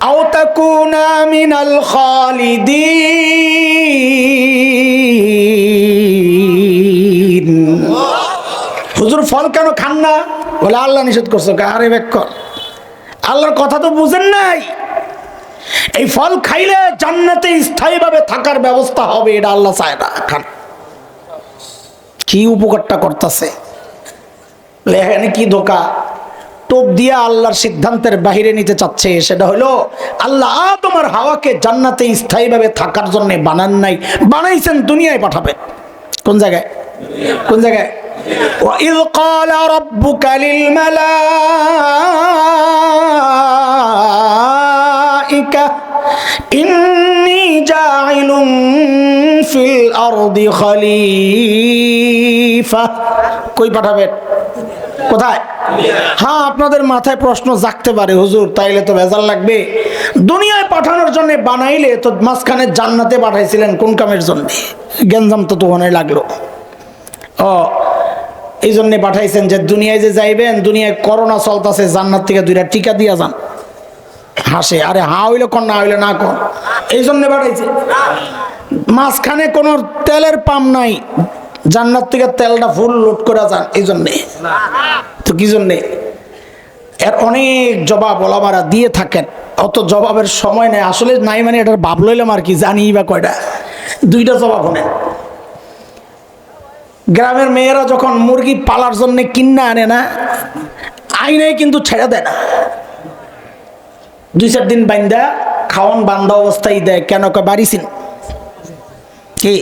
আও তাকুনা মিনাল খালিদিন। হুজুর ফল কেন খান না? বলে আল্লাহ নিষেধ করছে। আরে বেকর, আল্লাহর কথা তো বুঝেন নাই। এই ফল খাইলে জান্নাতে স্থায়ীভাবে থাকার ব্যবস্থা হবে, এটা আল্লাহ চায় না। খান। কি উপকারটা করতেছে? এখানে কি ধোকা? টোপ দিয়ে আল্লাহর সিদ্ধান্তের বাহিরে নিতে চাচ্ছে। সেটা হলো আল্লাহ আদম আর হাওয়াকে জান্নাতে স্থায়ীভাবে থাকার জন্য বানান নাই, বানাইছেন দুনিয়ায় পাঠাবেন। কোন জায়গায়? কোন জায়গায়? وَإِذْ قَالَ رَبُّكَ لِلْمَلَائِكَةِ إِنِّي جَاعِلٌ فِي الْأَرْضِ خَلِيفَةً। কই পাঠাবেন? কোথায়? হ্যাঁ, আপনাদের মাথায় প্রশ্ন জাগতে পারে, হুজুর তাইলে তো ভেজাল লাগবে। দুনিয়ায় পাঠানোর জন্য বানাইলে তো মাঝখানে জান্নাতে পাঠাইছিলেন কোন কামের জন্য? গেঞ্জাম তো তখনই লাগলো। ও, এই জন্যে পাঠাইছেন যে দুনিয়ায় যে যাইবেন, দুনিয়ায় করোনা চলতেছে, জান্নাত থেকে 2টা টিকা দিয়া যান। হাসে, আরে হা হইলে কর, না হইলে না কর, এই জন্যে পাঠাইছে। মাঝখানে কোনো তেলের পাম্প নাই, জান্নাত থেকে তেলটা ফুল লোড করে যান, এই জন্যে। তো কি জন্যে? এর অনেক জবাব ওলামারা দিয়ে থাকেন, অত জবাবের সময় নেই আসলে, নাই মানে এটার ভাব লইলাম আর কি, জানি বা কয়টা। 2টা জবাব শোনেন। গ্রামের মেয়েরা যখন মুরগি পালার জন্য কিনা আনে না, আইনাই কিন্তু ছেড়ে দেয় না, 2-4 দিন বাইন্দা খাওয়ান বান্ধা অবস্থায় দেয়। কেন? বাড়িছিন কি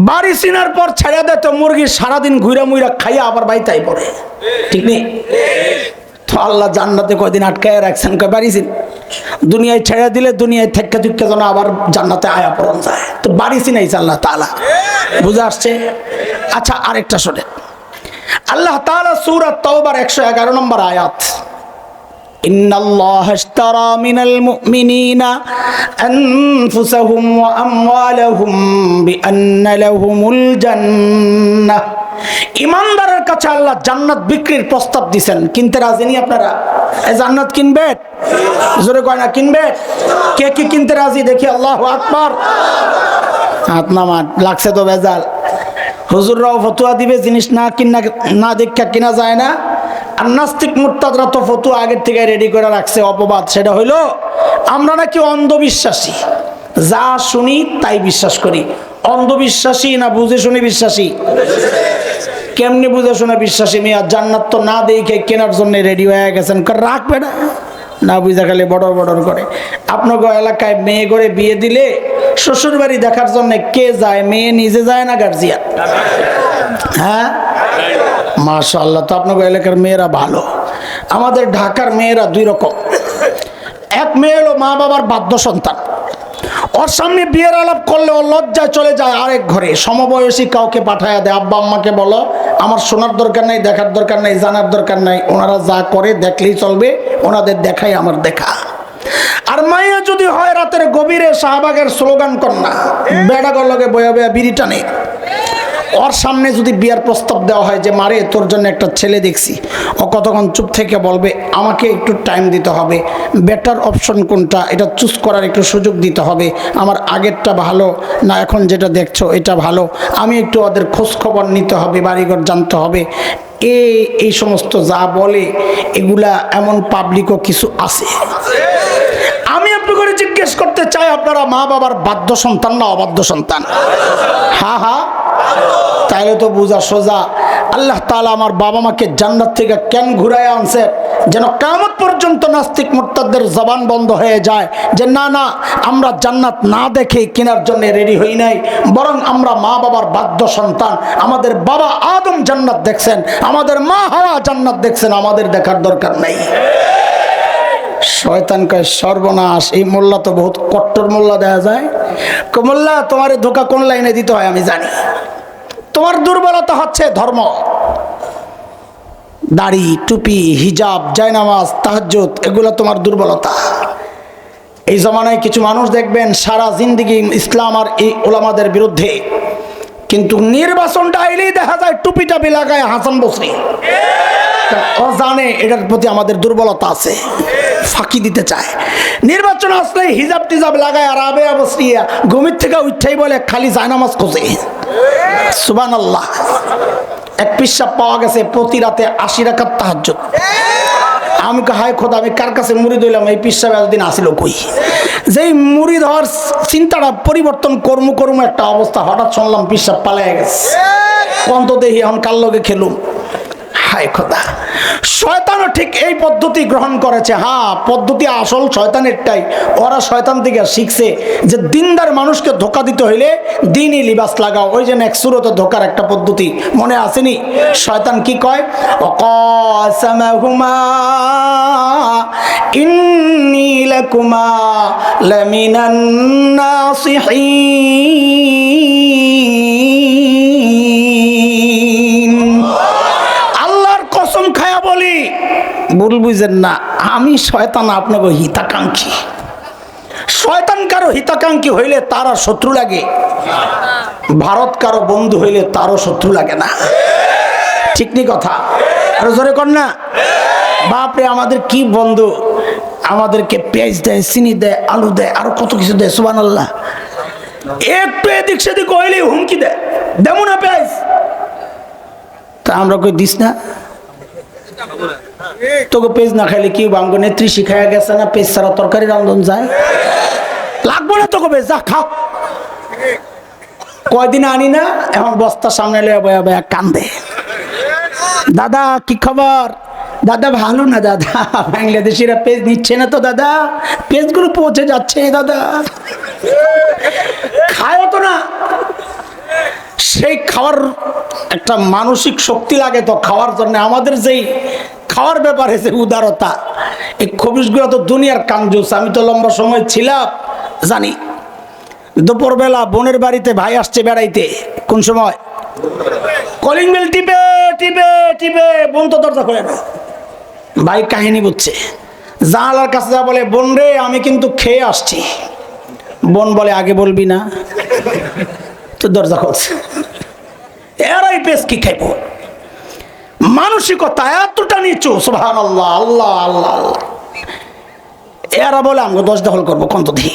বাড়ি চিনার পর ছেড়ে দেয় তো মুরগি সারাদিন ঘুরা মুইরা খাইয়া আবার বাইতাই পড়ে, ঠিক নেই? তো আল্লাহ জান্নাতে কয়দিন আটকায় রাখছেন, বাড়িছিন। দুনিয়ায় ছেড়ে দিলে দুনিয়ায় থেকে দুঃখে যেন আবার জান্নাতে আয়া পড়ন যায়, তো বাড়ি চিনাইছে আল্লাহ তাআলা। বুঝে আসছে? আচ্ছা, আরেকটা শোনে। আল্লাহ তাআলা সূরা তাওবার 111 নম্বর আয়াত, ইন্নাল্লাহা ইশতারা মিনাল মুমিনিনা আনফুসাহুম ওয়া আমওয়ালাহুম বিআন্না লাহুমুল জান্নাহ। ইমানদারের কাছে আল্লাহ জান্নাত বিক্রির প্রস্তাব দিবেন। কিনতে রাজি নি আপনারা? এই জান্নাত কিনবে? জোরে কয় না কিনবে? কে কি কিনতে রাজি দেখি? আল্লাহু আকবার। হাত নামান, লাগছে তো ভেজাল। হুজুররাও ফতোয়া দিবে, জিনিস না কিনা না দেখা কিনা যায় না। আর নাস্তিক মুরতাদরা তো ফতোয়া আগের থেকে রেডি করে রাখছে, অপবাদ। সেটা হইলো আমরা নাকি অন্ধবিশ্বাসী, যা শুনি তাই বিশ্বাস করি। অন্ধবিশ্বাসী না বুঝে শুনে বিশ্বাসী? কেমনি বুঝে শুনে বিশ্বাসী? মিয়া জান্নাত তো না দেখে কেনার জন্য রেডি হয়ে গেছেন, রাখবে না, না বুঝা খালি বড় বড় করে। আপনাকে এলাকায় মেয়ে করে বিয়ে দিলে শ্বশুর বাড়ি দেখার জন্য কে যায়? মেয়ে নিজে যায় না গার্জিয়ান? হ্যাঁ, মাশাআল্লাহ। তো আপনাকে এলাকার মেয়েরা ভালো। আমাদের ঢাকার মেয়েরা 2 রকম। এক মেয়ে হলো মা বাবার বাধ্য সন্তান, ওর সামনে বিয়ের আলাপ করলে ও লজ্জায় চলে যায় আরেক ঘরে, সমবয়সী কাউকে পাঠায় দেয়, আব্বা আম্মাকে বলো আমার শোনার দরকার নাই, দেখার দরকার নাই, জানার দরকার নাই, ওনারা যা করে দেখলেই চলবে, ওনাদের দেখাই আমার দেখা। আর মাইয়া যদি হয় রাতের গভীরে শাহবাগের স্লোগান কন্যা, বেড়া গলকে বয়া বয়া বিড়ি টানে, ওর সামনে যদি বিয়ার প্রস্তাব দেওয়া হয় যে মারে তোর জন্য একটা ছেলে দেখছি, ও কতক্ষণ চুপ থেকে বলবে আমাকে একটু টাইম দিতে হবে, বেটার অপশন কোনটা এটা চুজ করার একটু সুযোগ দিতে হবে, আমার আগেরটা ভালো না এখন যেটা দেখছো এটা ভালো, আমি একটু ওদের খোঁজ খবর নিতে হবে, বাড়িঘর জানতে হবে, এই সমস্ত যা বলে এগুলা এমন পাবলিকও কিছু আছে। আমি আপনাকে জিজ্ঞেস করতে চাই, আপনারা মা বাবার বাধ্য সন্তান না অবাধ্য সন্তান? হ্যাঁ হ্যাঁ, তাইলে তো বুঝা সোজা। আল্লাহ তাআলা আমার বাবা মাকে জান্নাত থেকে কেন ঘুরায় আনছে? যেন কিয়ামত পর্যন্ত নাস্তিক মুরতাদদের জবান বন্ধ হয়ে যায় যে না না, আমরা জান্নাত না দেখে কেনার জন্য রেডি হই নাই, বরং আমরা মা বাবার বাধ্য সন্তান। আমাদের বাবা আদম জান্নাত দেখছেন, আমাদের মা হাওয়া জান্নাত দেখছেন, আমাদের দেখার দরকার নাই। শয়তান কয় সর্বনাশ, এই মোল্লা তো বহুত কট্টর মোল্লা দেখা যায়। মোল্লা তোমার ধোকা কোন লাইনে দিতে হয় আমি জানি। তোমার দুর্বলতা হচ্ছে ধর্ম, দাড়ি, টুপি, হিজাব, জায়নামাজ, তাহাজ্জুদ, এগুলো তোমার দুর্বলতা। এই জমানায় কিছু মানুষ দেখবেন সারা জিন্দেগি ইসলাম আর এই ওলামাদের বিরুদ্ধে, কিন্তু নির্বাচনটা আইলেই দেখা যায় টুপি টাপি লাগায় হাসান বসরি। ও জানে এটার প্রতি আমাদের দুর্বলতা আছে। ফাঁকি দিতে চায়। নির্বাচন আসলে হিজাব টিজাব লাগায় আর আবে অবস্থিয়া ঘুমের থেকে উঠেই বলে খালি জায়নামাজ খোঁজে। সুবহানাল্লাহ। এক পিসাব পাওয়া গেছে প্রতি রাতে 80 রাকাত তাহাজ্জুদ। আমি হায় খোদা, আমি কার কাছে মুরিদ হইলাম, এই পিসাব এতদিন আসিল কই? যেই মুরিদ হওয়ার চিন্তাটা পরিবর্তন কর্ম একটা অবস্থা, হঠাৎ শুনলাম পিসাব পালায় গেছে। কন্ত দেহি এখন কার লগে খেলুম। হায় খোদা, শয়তানও ঠিক এই পদ্ধতি গ্রহণ করেছে। হ্যাঁ, পদ্ধতি আসল শয়তানেরটাই। ওরা শয়তান থেকে শিখছে যে দিনদার মানুষকে ধোকা দিতে হইলে দিনই লিবাস লাগাও। ওই যে নেক্সট সুরতে ধোকার একটা পদ্ধতি মনে আসেনি? শয়তান কি কয়? ওয়াকাসামাহুমা ইন্নী লাকুমা লামিনান নাসিহিন। কসম খায়া বলি, ভুল বুঝেন না, আমি শয়তান আপনাকে হিতাকাঙ্ক্ষী। শয়তান কারো হিতাকাঙ্ক্ষী হইলে তারা শত্রু লাগে, ভারত কারো বন্ধু হইলে তারও শত্রু লাগে না। ঠিক নি কথা? আরো জোরে কর না। বাপরে, আমাদের কি বন্ধু, আমাদেরকে পেঁয়াজ দেয়, চিনি দেয়, আলু দেয়, আরো কত কিছু দেয়। সুবহানাল্লাহ। একটু এদিক সেদিক হইলেই হুমকি দেয়, দেবো না পেঁয়াজ। তা আমরা কই দিস না, তোকে পেজ না খাইলে কি বাঙ্গ নেত্রী শিখাইয়া গেছে না পেজ ছাড়া তরকারি রান্ধন যায়? লাগবো না তোকে পেজ, যা খা। কয়দিন আনি না, এখন বস্তা সামনে লয়ে বয়া বয়া কান্দে। দাদা কি খবর? দাদা ভালো না দাদা, বাংলাদেশিরা পেজ নিচ্ছে না তো দাদা, পেজগুলো পৌঁছে যাচ্ছে দাদা। খায় তো না, সেই খাওয়ার একটা মানসিক শক্তি লাগে তো খাওয়ার জন্য। আমাদের যেই খাওয়ার ব্যাপারে যে উদারতা, এই খবিশগুলো তো দুনিয়ার কাঞ্জুস। আমি তো লম্বা সময় ছিলাম, জানি। দুপুরবেলা বোনের বাড়িতে ভাই আসছে বেড়াইতে। কোন সময়? কলিং বেল টিপে টিপে টিপে, বোন তো দরজা খোলে না। ভাই কাহিনী বুঝছে, জানালার কাছে যা বলে, বোন রে আমি কিন্তু খেয়ে আসছি। বোন বলে আগে বলবি না, তো দরজা খুলছে। এরাই পেস কি খাইব? মানসিকতা এতটা নিচু। সুবহানাল্লাহ, আল্লাহ আল্লাহ আল্লাহ। এরা বলে আমাকে দশ দখল করবো কন্ত দি।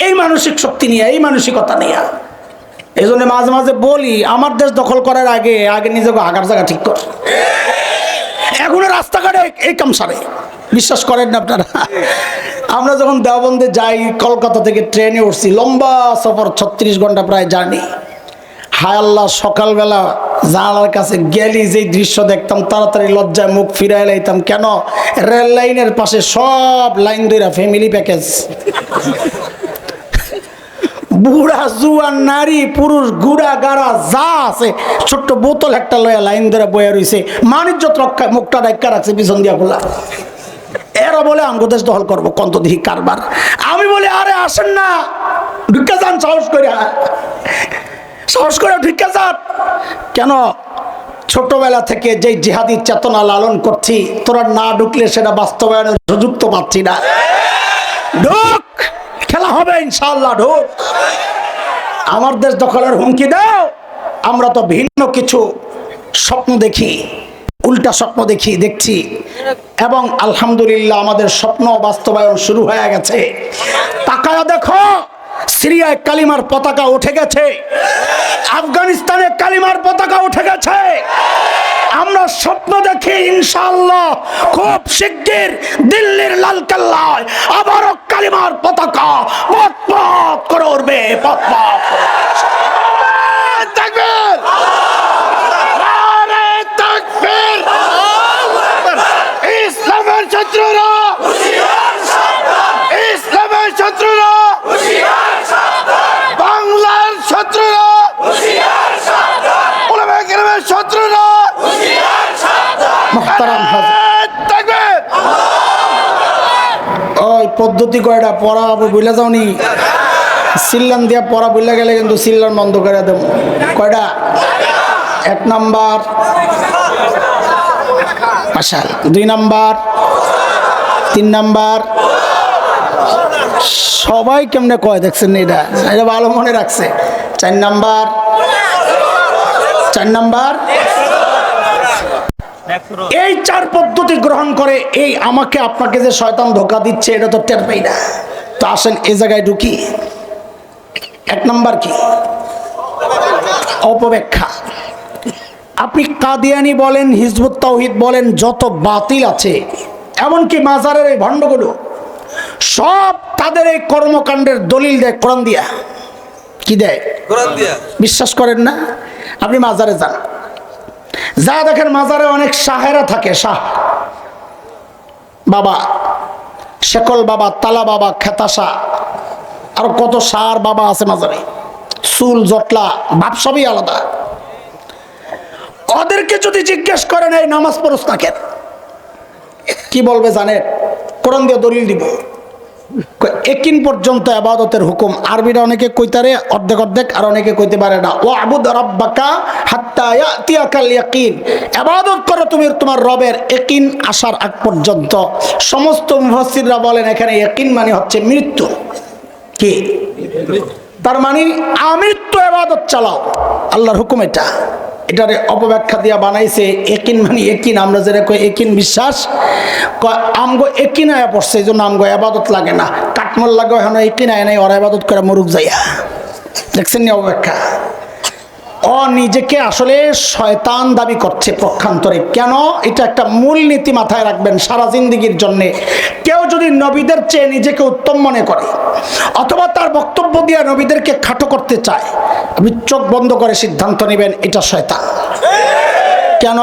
এই মানসিক শক্তি নিয়ে, এই মানসিকতা নিয়ে, এই জন্য মাঝে মাঝে বলি, আমার দেশ দখল করার আগে আগে নিজেকে আগার জায়গা ঠিক কর। এখন রাস্তাঘাটে এই কাম সারে, বিশ্বাস করেন না আপনারা? আমরা যখন দেওবন্দে যাই, কলকাতা থেকে ট্রেনে উঠছি, লম্বা সফর, 36 ঘন্টা প্রায় জার্নি। হায় আল্লাহ, সকালবেলা জানালার কাছে গেলি যেই দৃশ্য দেখতাম, তাড়াতাড়ি লজ্জায় মুখ ফিরাই লাইতাম। কেন? রেল লাইনের পাশে সব লাইন ধরে ফ্যামিলি প্যাকেজ, বুড়া জুয়ান নারী পুরুষ গুড়া গাড়া যা আছে, ছোট্ট বোতল একটা লয়া লাইন ধরে বয়ে রয়েছে। মানিজ্যত রক্ষায় মুখটা ডাক্কা রাখছে পিছন দিয়া খোলা। এরা বলে আমগো দেশ দখল করবো কন্ত দিহি কারবার। আমি বলি আরে আসেন না, ঢুকে যান সাহস করে, সাহস করে ঢুকে যান। কেন? ছোটবেলা থেকে যে জিহাদি চেতনা লালন করছি, তোরা না ঢুকলে সেটা বাস্তবায়নের সুযোগ তো পাচ্ছি না। ঢুক, খেলা হবে ইনশাআল্লাহ, ঢুক। আমার দেশ দখলের হুমকি দাও, আমরা তো ভিন্ন কিছু স্বপ্ন দেখি, উল্টা স্বপ্ন দেখছি, এবং আলহামদুলিল্লাহ আমাদের স্বপ্ন বাস্তবায়ন শুরু হয়ে গেছে। তাকায়া দেখো, সিরিয়ায় কালিমার পতাকা উঠে গেছে, আফগানিস্তানে কালিমার পতাকা উঠে গেছে। আমরা স্বপ্ন দেখি ইনশাআল্লাহ খুব শিগগির দিল্লির লালকেল্লায় আবারও কালিমার পতাকা পথ পথ করে উঠবে, পথ পথ করে। তাকবীর, নারে তাকবীর। ইসলামের শত্রুরা হুঁশিয়ার সাবধান, ইসলামের শত্রুরা হুঁশিয়ার সাবধান, বাংলার শত্রুরা হুঁশিয়ার সাবধান, উলামায়ে কেরামের শত্রুরা হুঁশিয়ার সাবধান। মুহতারাম হাজির, তাকবীর। ওই পদ্ধতি কয়টা পড়া বইলা যাওনি? সিল্লান দিয়া পড়া বইলা গেলে কিন্তু সিল্লান বন্ধ করে দেব। কয়টা? 1 নাম্বার মাশাল, 2 নাম্বার, 3 নাম্বার। সবাই কেমনে কয় দেখছেন? এটা এটা ভালো মনে রাখছে। 4 নাম্বার, 4 নাম্বার, এই 4 পদ্ধতি গ্রহণ করে এই আমাকে আপনাকে যে শয়তান ধোঁকা দিচ্ছে এটা তো টের পাই না। তো আসেন এই জায়গায় ঢুকি। 1 নাম্বার কি? অপব্যাখ্যা। আপনি কাদিয়ানি বলেন, হিজবুত তাওহীদ বলেন, যত বাতিল আছে এমনকি মাজারের এই ভণ্ডগুলো সব তাদের এই কর্মকাণ্ডের দলিল দেয় কোরআন দিয়া। কি দেয়? কোরআন দিয়া। বিশ্বাস করেন না? আপনি মাজারে যান, যা দেখেন মাজারে অনেক শাহেরা থাকে। শাহ বাবা, শেকল বাবা, তালা বাবা, খেতাশা, আর কত শাহ বাবা আছে মাজারে। চুল জটলা বাপ সবই আলাদা। ওদেরকে যদি জিজ্ঞেস করেন এই নামাজ পড়স না কেন, কি বলবে জানেন? কোরআন দিয়ে দলিল দিব। একিন পর্যন্ত ইবাদতের হুকুম। আরবিরা অনেকে কইতারে অর্ধেক অর্ধেক, আর অনেকে কইতে পারে না। ওয়াবুদ রাব্বাকা হাত্তা ইয়াতিয়াকাল ইয়াকিন। ইবাদত করো তুমি তোমার রবের ইয়াকিন আসার আগ পর্যন্ত। সমস্ত মুফাসসিররা বলেন এখানে ইয়াকিন মানে হচ্ছে মৃত্যু। কি? তার মানে আমৃত্যু ইবাদত চালাও, আল্লাহর হুকুম এটা। এটারে অপব্যাখ্যা দিয়া বানাইছে একিন মানে একিন। আমরা যেটা কই একিন বিশ্বাস, আমগো একিন আয়া পড়ছে, এই জন্য আমগো ইবাদত লাগে না। কাটমল লাগে এখন একিন আয় নাই, ওরা ইবাদত করে মরুক যাইয়া। দেখছেন না অপব্যাখ্যা? ও নিজেকে আসলে শয়তান দাবি করছে পক্ষান্তরে। কেন? এটা একটা মূল নীতি মাথায় রাখবেন সারা জিন্দেগির জন্যে। কেউ যদি নবীদের চেয়ে নিজেকে উত্তম মনে করে অথবা তার বক্তব্য দিয়ে নবীদেরকে খাটো করতে চায়, আপনি চোখ বন্ধ করে সিদ্ধান্ত নেবেন এটা শয়তান। কেন?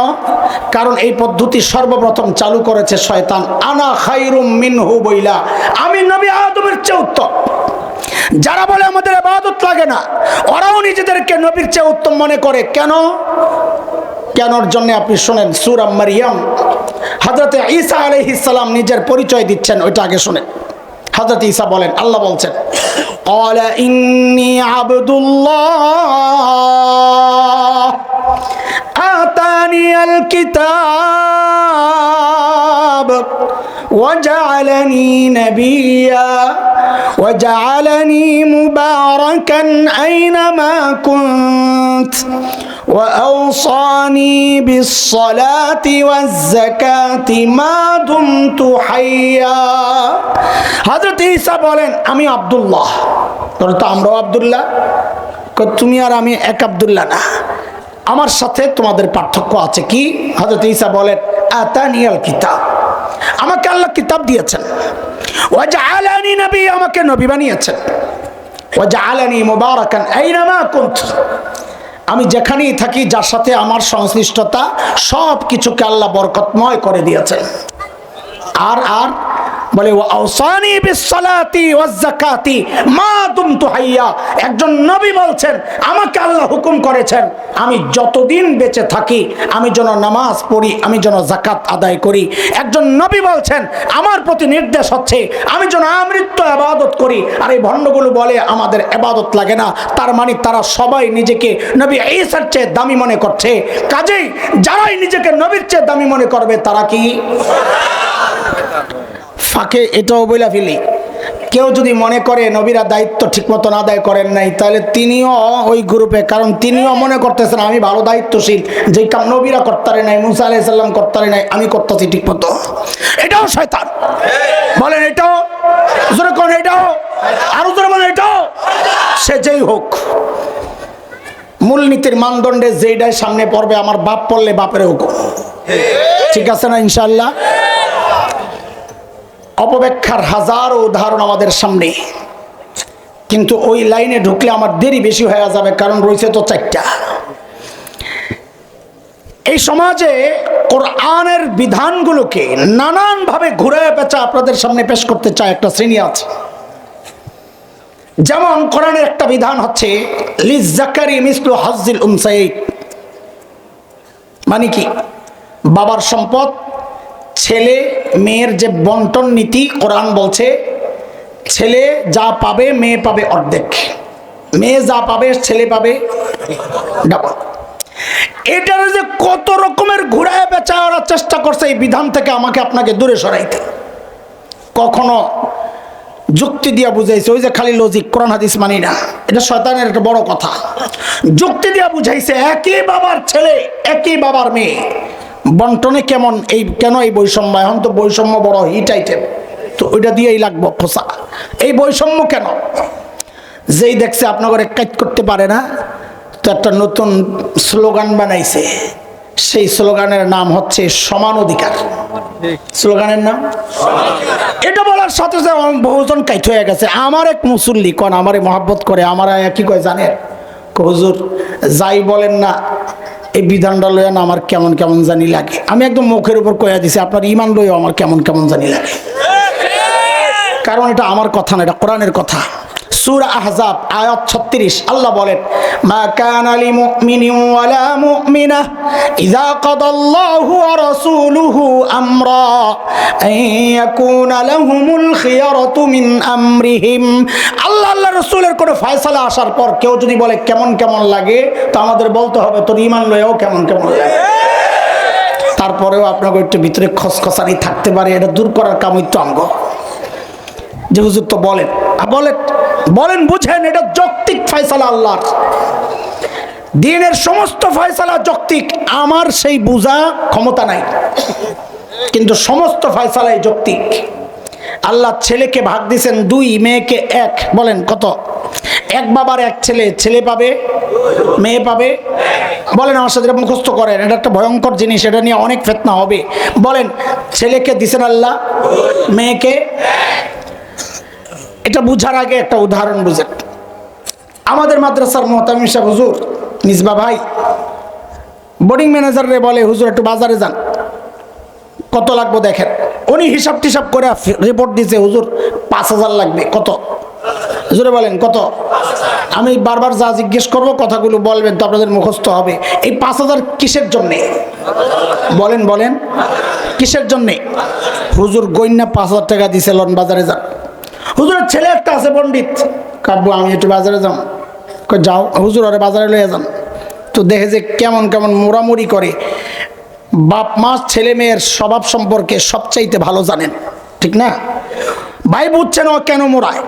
কারণ এই পদ্ধতি সর্বপ্রথম চালু করেছে শয়তান। আনা খায়রুম মিনহু বইলা, আমি নবী আদমের চেয়ে উত্তম। যারা বলে আমাদের ইবাদত লাগে না, ওরাও নিজেদেরকে নবীর চেয়ে উত্তম মনে করে। কেন? কেনর জন্য আপনি শুনেন। সূরা মারইয়াম হযরত ঈসা আলাইহিস সালাম নিজের পরিচয় দিচ্ছেন, ওইটা আগে শুনেন। হযরত ঈসা বলেন, আল্লাহ বলছেন, ক্বালা ইন্নী আবদুল্লাহ আতানিয়াল কিতাব وجعلني نبيا وجعلني مباركا أينما كنت وأوصاني بالصلاة والزكاة ما دمت حيا। হযরত ঈসা বলেন, আমি আব্দুল্লাহ। তো আমরাও আব্দুল্লাহ। তুমি আর আমি এক আব্দুল্লাহ না, আমার সাথে তোমাদের পার্থক্য আছে। কি? হযরত ঈসা বলেন, আতানিয়াল কিতাব, আমাকে আল্লাহ কিতাব দিয়েছেন। ওয়াজআলানি নবী, আমাকে নবী বানিয়েছেন। ওয়াজআলানি মুবারাকান আইনামা কুনতু, আমি যেখানেই থাকি যার সাথে আমার সংশ্লিষ্টতা সব কিছুকে আল্লাহ বরকতময় করে দিয়েছেন। আর আর বলে ওয়াউসানি বিসসালাতি ওয়াজ যাকাতি মা দুমতু হাইয়া। একজন নবী বলছেন আমাকে আল্লাহ হুকুম করেছেন আমি যতদিন বেঁচে থাকি আমি যেন নামাজ পড়ি, আমি যেন যাকাত আদায় করি। একজন নবী বলছেন আমার প্রতি নির্দেশ হচ্ছে আমি যেন আমৃত্যু ইবাদত করি। আর এই ভণ্ডগুলো বলে আমাদের ইবাদত লাগে না, তার মানে তারা সবাই নিজেকে নবী ঈসার চেয়ে দামি মনে করছে। কাজেই যারাই নিজেকে নবীর চেয়ে দামি মনে করবে তারা কি ফাঁকে এটাও বইলা ফেলি। কেউ যদি মনে করে নবীরা দায়িত্ব ঠিক মতন আদায় করেন নাই, তাহলে তিনিও ওই গ্রুপে। কারণ তিনিও মনে করতেছেন আমি ভালো দায়িত্বশীল, যে কাম নবীরা করতারে নাই, মুসা আলাইহিস সালাম করতারে নাই, আমি করতেছি ঠিক মতো। এটাও শয়তান। বলেন এটাও জোরে কোন? এটাও আরো জোরে বলেন এটাও। সে যেই হোক, মূলনীতির মানদণ্ডে যেইটাই সামনে পড়বে, আমার বাপ পড়লে বাপের হুকুম। ঠিক আছে না ইনশাআল্লাহ? অপব্যাখ্যার হাজারো উদাহরণ আমাদের সামনে, কিন্তু ওই লাইনে ঢুকলে আমার দেরি বেশি হয়ে যাবে, কারণ রয়েছে তো 4টা। এই সমাজে কোরআনের বিধানগুলোকে নানানভাবে ঘুরে পেঁচা আপনাদের সামনে পেশ করতে চায় একটা শ্রেণী আছে। যেমন কোরআনের একটা বিধান হচ্ছে লিজ্জাকারি মিসলু হাজ্জিল উনসায়াইন, মানে কি? বাবার সম্পদ ছেলে মেয়ের যে বন্টন নীতি, কোরআন বলছে ছেলে যা পাবে মেয়ে পাবে অর্ধেক, মেয়ে যা পাবে ছেলে পাবে ডাবল। এটার যে কত রকমের ঘুরায় বেচা ওরা চেষ্টা করছে এই বিধান থেকে আমাকে আপনাকে দূরে সরাইতে। কখনো যুক্তি দিয়া বুঝাইছে, ওই যে খালি লজিক, কোরআন হাদিস মানি না, এটা শয়তানের একটা বড় কথা। যুক্তি দিয়া বুঝাইছে একই বাবার ছেলে একই বাবার মেয়ে, বন্টনে কেমন, এই কেন এই বৈষম্য? এখন তো বৈষম্য বড় হিট আইটেম, তো ওইটা দিয়েই লাগবো খোসা। এই বৈষম্য কেন? যেই দেখছে আপনাদের কাজ করতে পারে না, তো একটা নতুন স্লোগান বানাইছে। সেই স্লোগানের নাম হচ্ছে সমান অধিকার। স্লোগানের নাম এটা বলার সাথে সাথে বহুজন কাইট হয়ে গেছে। আমার এক মুসল্লি কোন আমারে মহাব্বত করে, আমার কি কয় জানেন? হুজুর যাই বলেন না, এই বিধানটা লইয়া না আমার কেমন কেমন জানি লাগে। আমি একদম মুখের উপর কইয়া দিছি, আপনার ইমান লইয়া আমার কেমন কেমন জানি লাগে। কারণ এটা আমার কথা না, এটা কোরআনের কথা। সূরা আহজাব আয়াত 36 আল্লাহ বলেন, মা কানা লিমুমিনিন ওয়ালা মুমিনা ইযা কাদাল্লাহু ওয়া রাসূলুহু আমরা আন ইয়াকুনা লাহুমুল খিয়ারাতু মিন আমরিহিম। আল্লাহর রাসূলের কোনো ফয়সালা আসার পর কেউ যদি বলে কেমন কেমন লাগে, তো আমাদের বলতে হবে তোর ঈমান লয়েও কেমন কেমন লাগে। তারপরেও আপনাকে একটু ভিতরে খসখসানি থাকতে পারে, এটা দূর করার কামই তো অঙ্গ। যে হুজুর তো বলেন বলেন বলেন বুঝেন, এটা যৌক্তিক ফয়সালা আল্লাহর। দ্বীনের সমস্ত ফয়সালা যৌক্তিক, আমার সেই বুঝা ক্ষমতা নাই, কিন্তু সমস্ত ফয়সালাই যৌক্তিক। আল্লাহ ছেলেকে ভাগ দিয়েছেন 2, মেয়েকে 1। বলেন কত? এক বাবার এক ছেলে, ছেলে পাবে মেয়ে পাবে। বলেন আমার সাথে মুখস্থ করেন, এটা একটা ভয়ঙ্কর জিনিস, এটা নিয়ে অনেক ফিতনা হবে। বলেন ছেলেকে দিছেন আল্লাহ, মেয়েকে। এটা বুঝার আগে একটা উদাহরণ বুঝেন। আমাদের মাদ্রাসার মুহতামিম সাহেব হুজুর মিসবা ভাই বোর্ডিং ম্যানেজারে বলে, হুজুর একটু বাজারে যান, কত লাগবে দেখেন। উনি হিসাব টিসাব করে রিপোর্ট দিয়েছে, হুজুর 5000 লাগবে। কত? হুজুরে বলেন কত? আমি বারবার যা জিজ্ঞেস করবো কথাগুলো বলবেন, তো আপনাদের মুখস্থ হবে। এই 5000 কিসের জন্যে? বলেন বলেন কিসের জন্যে? হুজুর গইন্না 5000 টাকা দিছে, লন বাজারে যান। হুজুরের ছেলে একটা আছে পণ্ডিত, কাব্বু আমি একটু বাজারে যাও। যাও হুজুর, আরে বাজারে লইয়া যান। তো দেখে যে কেমন কেমন মোড়ামুড়ি করে। বাপ মা ছেলে মেয়ের স্বভাব সম্পর্কে সবচাইতে ভালো জানেন, ঠিক না? ভাই বুঝছেন ও কেন মোড়ায়,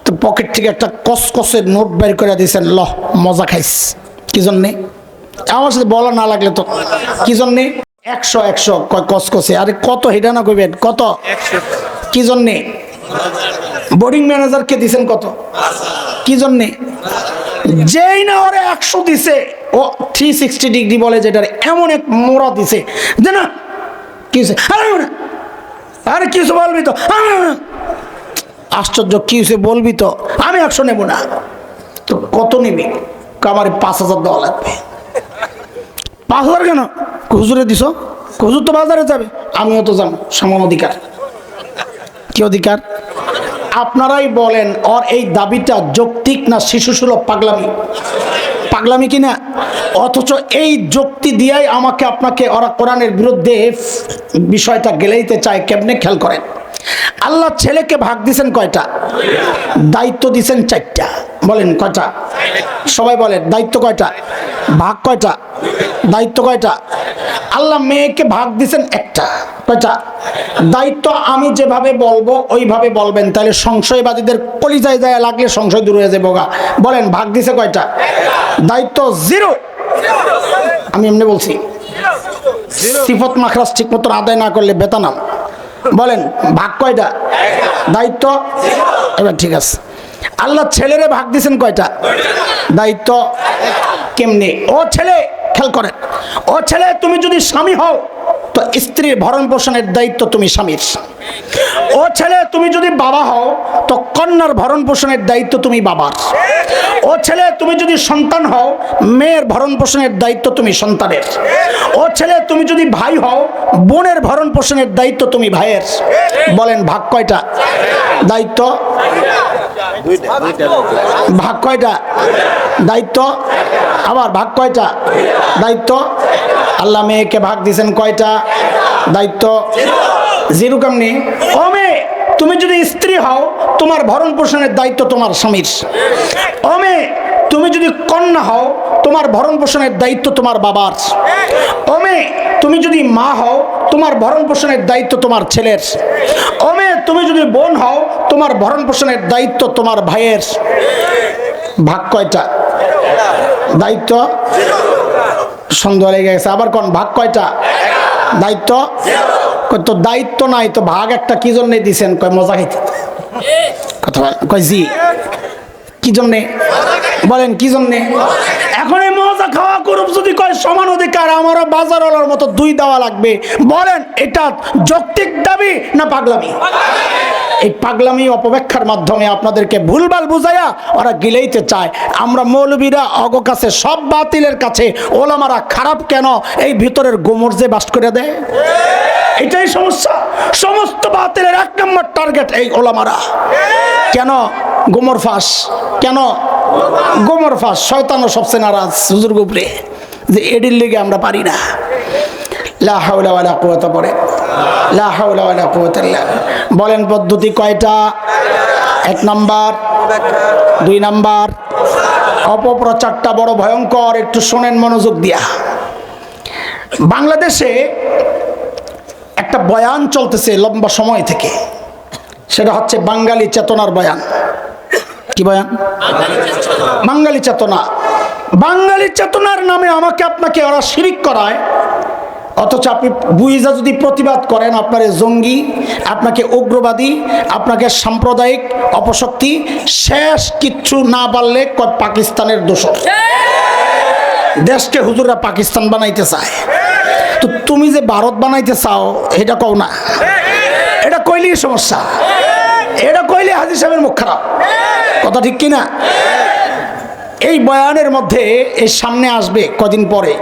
তো পকেট থেকে একটা কসকসের নোট বের করে দিয়েছেন, ল মজা খাইস। কি জন্যে? আমার সাথে বলা না লাগলে তো কি জন্যে? 100 কসকসে। আরে কত হেডা না কইবেন, কত? কি জন্যে? বোর্ডিং ম্যানেজারকে দিছেন কত? কি জন্যে? যেই না ওরে 100 দিছে, ও 360 ডিগ্রি বলে যেটার, এমন এক মোড়া দিছে যে না কি হয়েছে, আরে কি হয়েছে বলবি তো। আশ্চর্য, কি হয়েছে বলবি তো, আমি 100 নেব না। তো কত নিবি? আমার 5000 দেওয়া লাগবে। 5000 কেন? হুজুরে দিছ, হুজুর তো বাজারে যাবে, আমিও তো যাবো, সমান অধিকার। কি অধিকার? আপনারাই বলেন, ওর এই দাবিটা যৌক্তিক না শিশুসুলভ পাগলামি? পাগলামি কিনা? অথচ এই যুক্তি দিয়েই আমাকে আপনাকে ওরা কোরআনের বিরুদ্ধে বিষয়টা গেলেইতে চায়। কেমনে? খেয়াল করেন। আল্লাহ ছেলেকে ভাগ দিয়েছেন কয়টা? দায়িত্ব দিয়েছেন 4টা। বলেন কয়টা? সবাই বলেন দায়িত্ব কয়টা? ভাগ কয়টা? দায়িত্ব কয়টা? আল্লাহ মেয়েকে ভাগ দিয়েছেন 1টা। কয়টা? দায়িত্ব আমি যেভাবে বলবো ওইভাবে বলবেন, তাহলে সংশয়বাদীদের কলিজায় যায় লাগলে সংশয় দূর হয়ে যাবে। বলেন ভাগ দিছে কয়টা? দায়িত্ব 0। আমি এমনি বলছি, সিফত মাখরাজ ঠিক মতো আদায় না করলে বেতনাম। বলেন ভাগ কয়টা? দায়িত্ব। এবার ঠিক আছে, আল্লাহ ছেলেরে ভাগ দিয়েছেন কয়টা? দায়িত্ব। কেমনে? ও ছেলে, খেয়াল করেন, ও ছেলে তুমি যদি স্বামী হও তো স্ত্রীর ভরণ পোষণের দায়িত্ব তুমি স্বামীর। ও ছেলে তুমি যদি বাবা হও তো কন্যার ভরণ পোষণের দায়িত্ব তুমি বাবার। ও ছেলে তুমি যদি সন্তান হও, মেয়ের ভরণ পোষণের দায়িত্ব তুমি সন্তানের। ও ছেলে তুমি যদি ভাই হও, বোনের ভরণ পোষণের দায়িত্ব তুমি ভাইয়ের। বলেন ভাগ কয়টা? দায়িত্ব। ভাগ কয়টা? দায়িত্ব। আবার ভাগ কয়টা? দায়িত্ব। আল্লাহ মেয়েকে ভাগ দিয়েছেন কয়টা? দায়িত্ব 0। কেমনি? ও মেয়ে তুমি যদি স্ত্রী হও, তোমার ভরণ পোষণের দায়িত্ব তোমার স্বামীর। ও মেয়ে তুমি যদি কন্যা হও, তোমার ভরণ পোষণের দায়িত্ব তোমার বাবার। ও মেয়ে তুমি যদি মা হও, তোমার ভরণ পোষণের দায়িত্ব তোমার ছেলের। ও মেয়ে তুমি যদি বোন হও, তোমার ভরণ পোষণের দায়িত্ব তোমার ভাইয়ের। ভাগ কয়টা? দায়িত্ব সন্দেহ লেগে গেছে। আবার কোন ভাগ কয়টা? দায়িত্ব তো দায়িত্ব নাই তো ভাগ একটা কি জন্য দিছেন? কয় মজা খাইতে। কথা কয় জি কি জন্যে বলেন, কি জন্যে? এখন এই মজা খাওয়া গ্রুপ যদি কয় সমান অধিকার, আমারও বাজারওয়ালার মতো 2 দেওয়া লাগবে, বলেন এটা যৌক্তিক দাবি না পাগলামি? এই পাগলামি অপব্যাখ্যার মাধ্যমে আপনাদেরকে ভুলভাল বুঝাইয়া ওরা গিলাইতে চায়। আমরা মৌলবীরা অগ কাছে সব বাতিলের কাছে, ওলামারা খারাপ কেন? এই ভিতরের গোমর যে বাস করে দেয়, এটাই সমস্যা। সমস্ত বাতিলের 1 নম্বর টার্গেট এই ওলামারা। কেন গোমর ফাঁস? কেন গোমর ফাঁস? শয়তানও সবচেয়ে নারাজ হুজুর উপরে যে এডির লেগে আমরা পারি না। লা হাওলা ওয়ালা কুওয়াতা পড়ে, লা হাওলা ওয়ালা কুওয়াতা ইল্লা বিল্লাহ। বলেন পদ্ধতি কয়টা? 1 নাম্বার, 2 নাম্বার অপপ্রচারটা বড় ভয়ঙ্কর। একটু শোনেন মনোযোগ দিয়া। বাংলাদেশে একটা বয়ান চলতেছে লম্বা সময় থেকে, সেটা হচ্ছে বাঙালি চেতনার বয়ান। কি বয়ান? বাঙালি চেতনা। বাঙালি চেতনার নামে আমাকে আপনাকে ওরা শিরিক করায়, অথচ আপনি বুঝা যদি প্রতিবাদ করেন, আপনারে জঙ্গি, আপনাকে উগ্রবাদী, আপনাকে সাম্প্রদায়িক অপশক্তি, শেষ কিচ্ছু না পারলে পাকিস্তানের দোষর। দেশকে হুজুররা পাকিস্তান বানাইতে চায়, তো তুমি যে ভারত বানাইতে চাও এটা কও না। এটা কইলেই সমস্যা, এটা কইলে হাজী সাহেবের মুখ খারাপ। কথা ঠিক কিনা? এই বয়ানের মধ্যে এর সামনে আসবে কদিন পরে,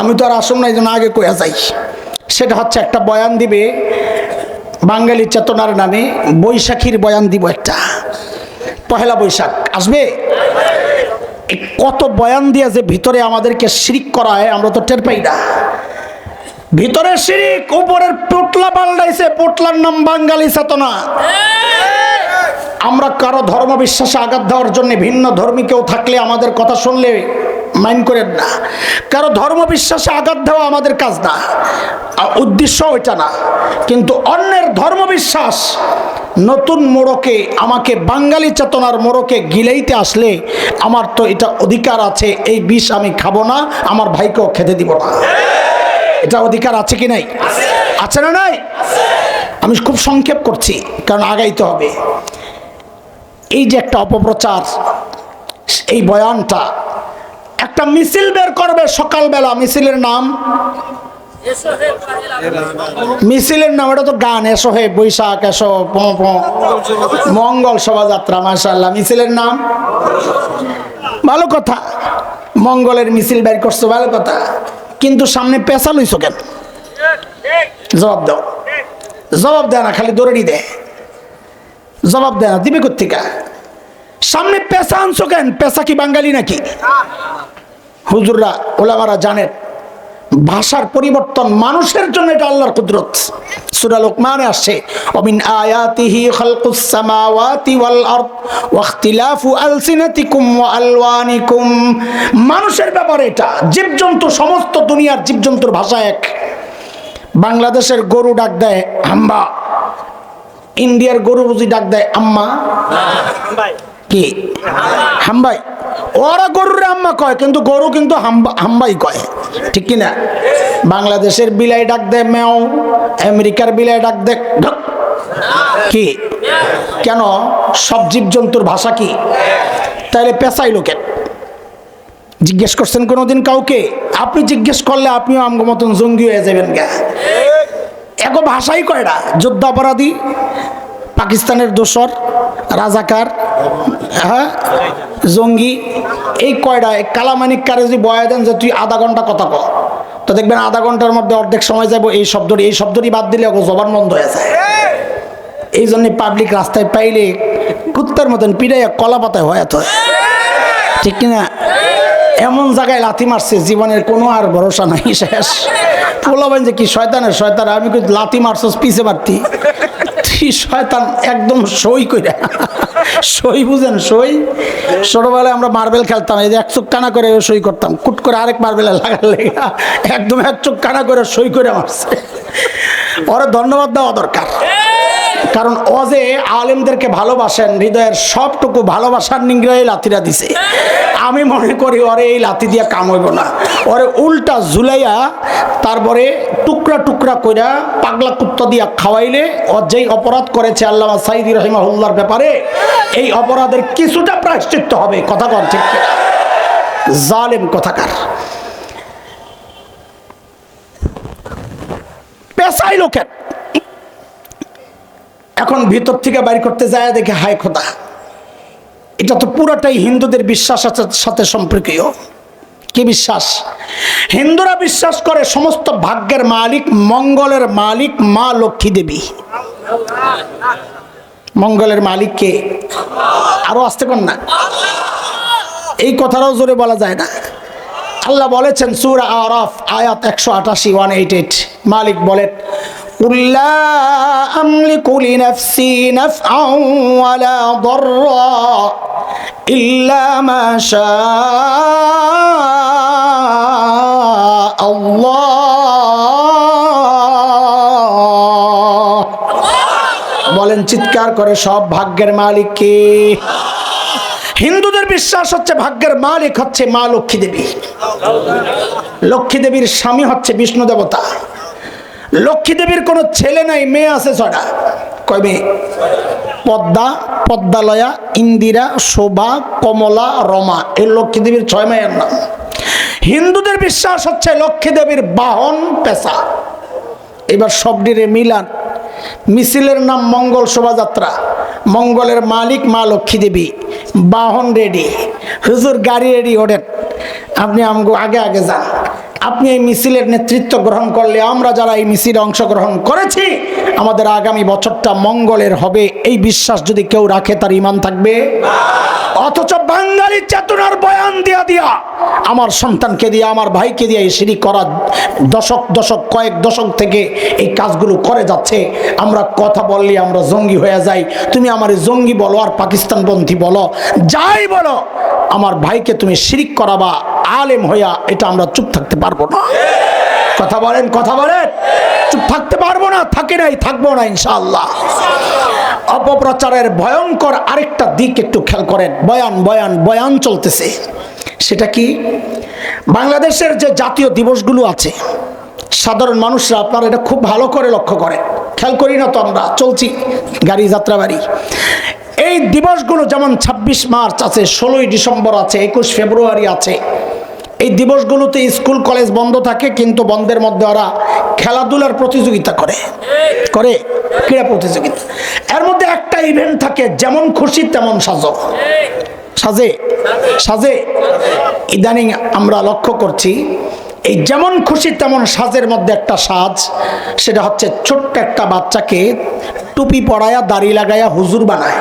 আমি তো আর আসুন না, এই জন্য আগে কইয়া যাই। সেটা হচ্ছে একটা বয়ান দিবে বাঙালি চেতনার নামে, বৈশাখীর বয়ান দিব একটা। পহেলা বৈশাখ আসবে। কত বয়ান দিয়ে যে ভিতরে আমাদেরকে শিরিক করায় আমরা তো টের পাই না। ভিতরে শিরিক, উপরের পোটলা পাল্টাইছে, পোটলার নাম বাঙালি চেতনা। আমরা কারো ধর্ম বিশ্বাসে আঘাত দেওয়ার জন্য, ভিন্ন ধর্মী কেউ থাকলে আমাদের কথা শুনলে মাইন্ড করেন না। কারো ধর্ম বিশ্বাসে আঘাত দেওয়া আমাদের কাজ না, উদ্দেশ্য ওইটা না। কিন্তু অন্যের ধর্ম বিশ্বাস নতুন মোড়কে, আমাকে বাঙালি চেতনার মোড়কে গিলাইতে আসলে আমার তো এটা অধিকার আছে, এই বিষ আমি খাবো না, আমার ভাইকেও খেতে দিব না। এটা অধিকার আছে কি নাই? আছে না নাই? আমি খুব সংক্ষেপ করছি কারণ আগাইতে হবে। এই যে একটা অপপ্রচার, এই বয়ানটা একটা মিছিল বের করবে সকালবেলা। মিছিলের নাম, মিছিলের নাম এটা তো গান, এসো হে বৈশাখ, এসো মঙ্গল শোভাযাত্রা, মাশাআল্লাহ। মিছিলের নাম ভালো কথা, মঙ্গলের মিছিল বের করছো, ভালো কথা। কিন্তু সামনে পেঁচা লইছো কেন? জবাব দাও। জবাব দেয় না, খালি দৌড়ি দেয়। জবাব দেয় না, দিবে কোত্থেকে? সামনে পেঁচা আনছো কেন? পেঁচা কি বাঙালি নাকি? হুজুররা ওলামারা জানেন ভাষার পরিবর্তন মানুষের জন্য এটা আল্লাহর কুদরত। সূরা লোকমানে আসছে, ওমিন আয়াতিহি খালকুস সামাওয়াতি ওয়াল আরদ ওয়া ইখতিলাফু আলসিনাতিকুম ওয়া আলওয়ানিকুম। মানুষের ব্যাপারে এটা। জীবজন্তু, সমস্ত দুনিয়ার জীবজন্তুর ভাষা এক। বাংলাদেশের গরু ডাক দেয় হাম্বা, ইন্ডিয়ার গরু বুঝি ডাক দেয় আম্মা। কি হাম্বাই? ওরা গরুরে আম্মা কয়, কিন্তু গরু কিন্তু হাম্বাই কয়, ঠিক কিনা? বাংলাদেশের বিলাই ডাক দেয় মেও, আমেরিকার বিলাই ডাক দেয় ঢক। কি কেন? সব জীবজন্তুর ভাষা কি? তাইলে পেঁচাই লোকের জিজ্ঞেস করছেন কোনোদিন কাউকে? আপনি জিজ্ঞেস করলে আপনিও আমগো মতন জঙ্গি হয়ে যাবেন গা। এগো ভাষাই কয়টা? যুদ্ধাপরাধী, পাকিস্তানের দোসর, রাজাকার, হ্যাঁ জঙ্গি, এই কয়টা। কালামানিক কারে যদি বয়া দেন যে তুই আধা ঘন্টা কথা কর, তো দেখবেন আধা ঘন্টার মধ্যে অর্ধেক সময় যাবো এই শব্দটি বাদ দিলে ওকে জবান বন্ধ হয়ে যায়। এই জন্য পাবলিক রাস্তায় পাইলে কুত্তার মতন পিড়াইয়া কলা পাতায় হয়াত হয়, ঠিক কিনা? এমন জায়গায় লাথি মারছে জীবনের কোনো আর ভরসা নাই, শেষ। পোলাবেন যে কি শয়তানের শয়তান, আমি লাথি মারছস পিছে মারতি, শয়তান একদম সই কইরা। সই বুঝেন? সই ছোটবেলায় আমরা মার্বেল খেলতাম, এই যে এক চোখ কানা করে সই করতাম, কুট করে আরেক মার্বেলে লাগার লেগা একদম এক চোখ কানা করে সই করে মারছে। ওরা ধন্যবাদ দেওয়া দরকার। কারণ ও যে আলেমদেরকে ভালোবাসেন, হৃদয়ের সবটুকু ভালোবাসার নিংড়াই লাথিরা দিছে। আমি মনে করি ওরে এই লাথি দিয়া কাম হইব না, ওরে উল্টা ঝুলাইয়া তারপরে টুকরা টুকরা কইরা পাগলা কুত্তা দিয়া খাওয়াইলে ও যেই অপরাধ করেছে আল্লামা সাঈদী রাহিমাহুল্লাহর ব্যাপারে, এই অপরাধের কিছুটা প্রায়শ্চিত্ত হবে। কথা কন ঠিক কিনা? জালেম কথাকার। পেশাই লোকের এখন ভিতর থেকে বাইর করতে যায় দেখে হায় খোদা, এটা তো পুরোটাই হিন্দুদের বিশ্বাসের সাথে সম্পর্কীয়। কি বিশ্বাস? হিন্দুরা বিশ্বাস করে সমস্ত ভাগ্যের মালিক, মঙ্গলের মালিক মা লক্ষ্মী দেবী। মঙ্গলের মালিক কে? আরো আসতে কর না, এই কথাটাও জোরে বলা যায় না। আল্লাহ বলেছেন সূরা আরাফ আয়াত 188 188, মালিক বলেন কুল্লা আমলিকু লিনাফসি নাফআন ওয়ালা দাররা ইল্লা মা শাআ আল্লাহ। বলেন চিৎকার করে, সব ভাগ্যের মালিক কে? হিন্দুদের বিশ্বাস হচ্ছে ভাগ্যের মালিক হচ্ছে মা লক্ষ্মী দেবী। লক্ষ্মী দেবীর স্বামী হচ্ছে বিষ্ণু দেবতা। লক্ষ্মী দেবীর কোনো ছেলে নাই, মেয়ে আছে ছয়টা। কয় মেয়ে? পদ্মা, পদ্মালয়া, ইন্দিরা, শোভা, কমলা, রমা, এই লক্ষ্মী দেবীর 6 মেয়ের নাম। হিন্দুদের বিশ্বাস হচ্ছে লক্ষ্মী দেবীর বাহন পেশা। এবার সবডিরে মিলান। মিছিলের নাম মঙ্গল শোভাযাত্রা, মঙ্গলের মালিক মা লক্ষ্মী দেবী, বাহন রেডি, হুজুর গাড়ি রেডি, ওঠেন আপনি আমগো আগে আগে যান। আপনি এই মিছিলের নেতৃত্ব গ্রহণ করলে আমরা যারা এই মিছিলে অংশগ্রহণ করেছি আমাদের আগামী বছরটা মঙ্গলের হবে, এই বিশ্বাস যদি কেউ রাখে তার ঈমান থাকবে। অথচ বাঙালি চেতনার বয়ান দিয়া দিয়া আমার সন্তানকে দিয়ে, আমার ভাইকে দিয়ে এই শিরিক করা কয়েক দশক থেকে এই কাজগুলো করে যাচ্ছে। আমরা কথা বললে আমরা জঙ্গি হয়ে যাই। তুমি আমার জঙ্গি বলো আর পাকিস্তানপন্থী বলো, যাই বলো, আমার ভাইকে তুমি শিরিক করাবা আলেম হইয়া, এটা আমরা চুপ থাকতে পারবো না। কথা বলেন, কথা বলেন, চুপ থাকতে পারবো না, থাকি নাই, থাকবো না ইনশাআল্লাহ। অপপ্রচারের ভয়ঙ্কর আরেকটা দিক একটু খেয়াল করেন। বয়ান বয়ান বয়ান চলতেছে। সেটা কি? বাংলাদেশের যে জাতীয় দিবসগুলো আছে, সাধারণ মানুষরা আপনারা এটা খুব ভালো করে লক্ষ্য করেন। খেয়াল করি না তো আমরা, চলছি গাড়ি যাত্রাবাড়ি। এই দিবসগুলো যেমন 26 মার্চ আছে, 16ই ডিসেম্বর আছে, 21 ফেব্রুয়ারি আছে। এই দিবসগুলোতে স্কুল কলেজ বন্ধ থাকে, কিন্তু বন্ধের মধ্যে ওরা খেলাধুলার প্রতিযোগিতা করে, ক্রীড়া প্রতিযোগিতা। এর মধ্যে একটা ইভেন্ট থাকে, যেমন খুশি তেমন সাজো, সাজে সাজে। ইদানিং আমরা লক্ষ্য করছি এই যেমন খুশি তেমন সাজের মধ্যে একটা সাজ, সেটা হচ্ছে ছোট্ট একটা বাচ্চাকে টুপি পরায়া দাড়ি লাগায়া হুজুর বানায়,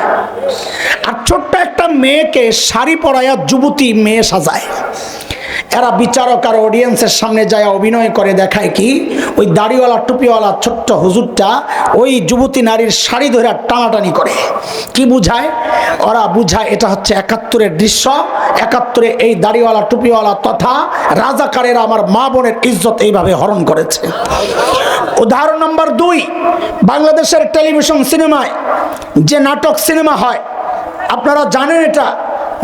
আর ছোট্ট একটা মেয়েকে শাড়ি পরায়া যুবতী মেয়ে সাজায়। এরা বিচারক আর অডিয়েন্সের সামনে যায় অভিনয় করে দেখায় কি, ওই দাড়িওয়ালা টুপিওয়ালা ছোট্ট হুজুরটা ওই যুবতী নারীর শাড়ি ধরে টানাটানি করে। কি বুঝায়? ওরা বুঝায় এটা হচ্ছে 71-এর দৃশ্য। 71-এ এই দাড়িওয়ালা টুপিওয়ালা তথা রাজাকারেরা আমার মা বোনের ইজ্জত এইভাবে হরণ করেছে। উদাহরণ নম্বর 2, বাংলাদেশের টেলিভিশন সিনেমায় যে নাটক সিনেমা হয়, আপনারা জানেন এটা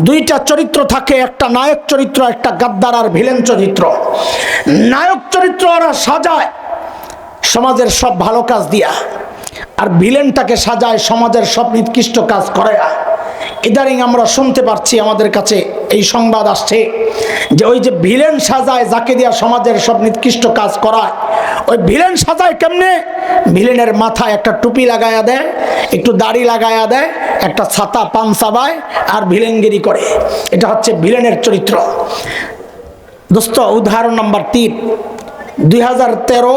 দুইটা চরিত্র থাকে, একটা নায়ক চরিত্র, একটা গাদ্দার আর ভিলেন চরিত্র। নায়ক চরিত্র ওরা সাজায় সমাজের সব ভালো কাজ দিয়া, আর ভিলেনটাকে সাজায় সমাজের সব নিকৃষ্ট কাজ করে। ইদানিং আমরা শুনতে পাচ্ছি, আমাদের কাছে এই সংবাদ আসছে যে ওই যে ভিলেন সাজায় যাকে দিয়া সমাজের সব নিকৃষ্ট কাজ করায়, ওই ভিলেন সাজায় কেমনে? ভিলেনের মাথায় একটা টুপি লাগায়া দেয়, একটু দাড়ি লাগায়া দেয়, একটা ছাতা পান চাবায় আর ভিলেনগিরি করে। এটা হচ্ছে ভিলেনের চরিত্র। দোস্ত, উদাহরণ নাম্বার 3, 2013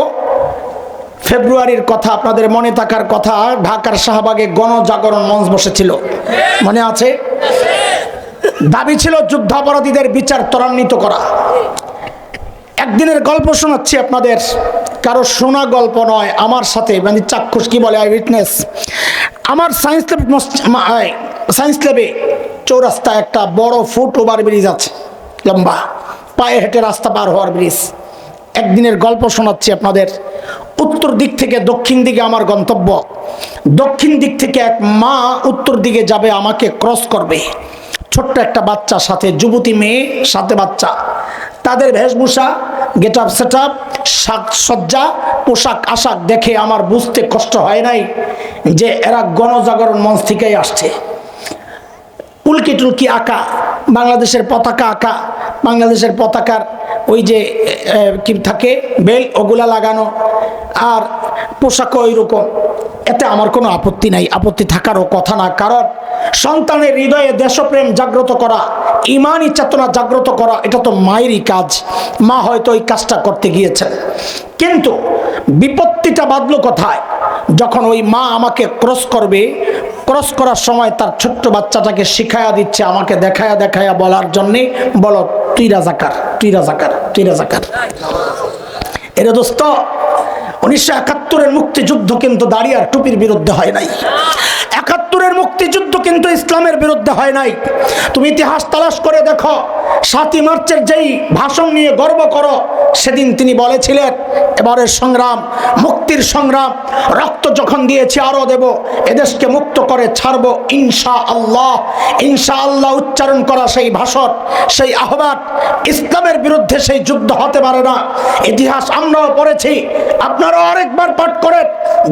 ফেব্রুয়ারির কথা, আপনাদের মনে থাকার কথা, ঢাকার শাহবাগে গণজাগরণ মঞ্চ বসেছিল, মনে আছে? দাবি ছিল যুদ্ধাপরাধীদের বিচার ত্বরান্বিত করা। একদিনের গল্প শোনাচ্ছি আপনাদের, কারো শোনা গল্প নয়, আমার সাথে মানে চাক্ষুষ, কি বলে, আই উইটনেস। আমার সায়েন্স ল্যাবে চৌরাস্তায় একটা বড় ফুট ওভার ব্রিজ আছে, লম্বা, পায়ে হেঁটে রাস্তা পার হওয়ার ব্রিজ। একদিনের গল্প শোনাচ্ছি আপনাদের। উত্তর দিক থেকে দক্ষিণ দিকে আমার গন্তব্য, দক্ষিণ দিক থেকে এক মা উত্তর দিকে যাবে, আমাকে ক্রস করবে। ছোট্ট একটা বাচ্চা সাথে, যুবতী মেয়ে সাথে বাচ্চা, তাদের বেশভূষা, গেট আপ সেট আপ, সাজসজ্জা, পোশাক আশাক দেখে আমার বুঝতে কষ্ট হয় নাই যে এরা গণজাগরণ মঞ্চ থেকেই আসছে। উল্কি টুলকি আঁকা, বাংলাদেশের পতাকা আঁকা, বাংলাদেশের পতাকার ওই যে কি থাকে বেল, ওগুলা লাগানো, আর পোশাকও ওইরকম। এতে আমার কোনো আপত্তি নাই, আপত্তি থাকারও কথা না। কারণ সন্তানের হৃদয়ে দেশপ্রেম জাগ্রত করা, ইমানি চেতনা জাগ্রত করা, এটা তো মায়েরই কাজ। মা হয়তো ওই কাজটা করতে গিয়েছেন, কিন্তু বিপত্তিটা বাঁধলো কোথায়? যখন ওই মা আমাকে ক্রস করবে, ক্রস করার সময় তার ছোট্ট বাচ্চাটাকে শিখায়া দিচ্ছে, আমাকে দেখায়া দেখায়া বলার জন্যে, বলো তুই রাজাকার, তুই রাজাকার, তুই রাজাকার। এর দোস্ত, 1971-এর মুক্তিযুদ্ধ কিন্তু দাড়ি আর টুপির বিরুদ্ধে হয় নাই। 71-এর মুক্তিযুদ্ধ কিন্তু ইসলামের বিরুদ্ধে হয় নাই। তুমি ইতিহাস তালাশ করে দেখো, 7ই মার্চের যেই ভাষণ নিয়ে গর্ব করো, সেদিন তিনি বলেছিলেন এবারের সংগ্রাম মুক্তির সংগ্রাম, রক্ত যখন দিয়েছি আরো দেব, এদেশকে মুক্ত করে ছাড়বো ইনশাআল্লাহ। ইনশাআল্লাহ উচ্চারণ করা সেই ভাষণ, সেই আহ্বান, ইসলামের বিরুদ্ধে সেই যুদ্ধ হতে পারে না। ইতিহাস আমরাও পড়েছি, আপনারা আরেকবার পাঠ করে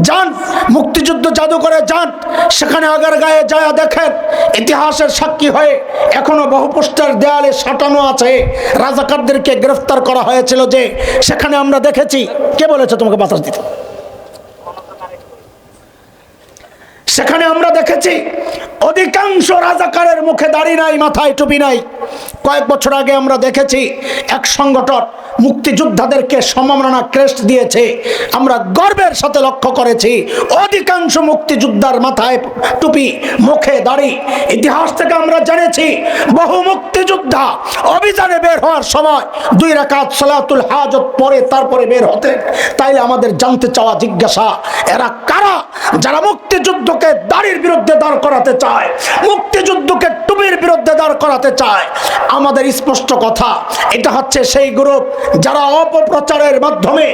যান, মুক্তিযুদ্ধ জাদুঘরে যান, সেখানে আগারগাঁয়ে যায় দেখেন, ইতিহাসের সাক্ষী হয়ে এখনো বহু পোস্টার দেয়ালে সাঁটানো আছে। রাজাকারদেরকে গ্রেফতার করা হয়েছিল যে, সেখানে আমরা দেখেছি। কে বলেছে তোমাকে বাতাস দিতে? সেখানে আমরা দেখেছি অধিকাংশ রাজাকারের মুখে দাড়ি নাই, মাথায় টুপি নাই। কয়েক বছর আগে আমরা দেখেছি এক সংগঠন মুক্তিযোদ্ধাদেরকে সম্মাননা ক্রেস্ট দিয়েছে। আমরা গর্বের সাথে লক্ষ্য করেছি অধিকাংশ মুক্তিযোদ্ধার মাথায় টুপি, মুখে দাড়ি। ইতিহাস থেকে আমরা জেনেছি বহু মুক্তিযোদ্ধা অভিযানে বের হওয়ার সময় 2 রাকাত সালাতুল হাজত পড়ে তারপরে বের হতেন। তাইলে আমাদের জানতে চাওয়া, জিজ্ঞাসা, এরা কারা যারা মুক্তিযুদ্ধকে দাড়ির বিরুদ্ধে দাঁড় করাতে চায়, মুক্তিযুদ্ধকে টুপির বিরুদ্ধে দাঁড় করাতে চায়? আমাদের স্পষ্ট কথা, এটা হচ্ছে সেই গ্রুপ যারা অপপ্রচারের মাধ্যমে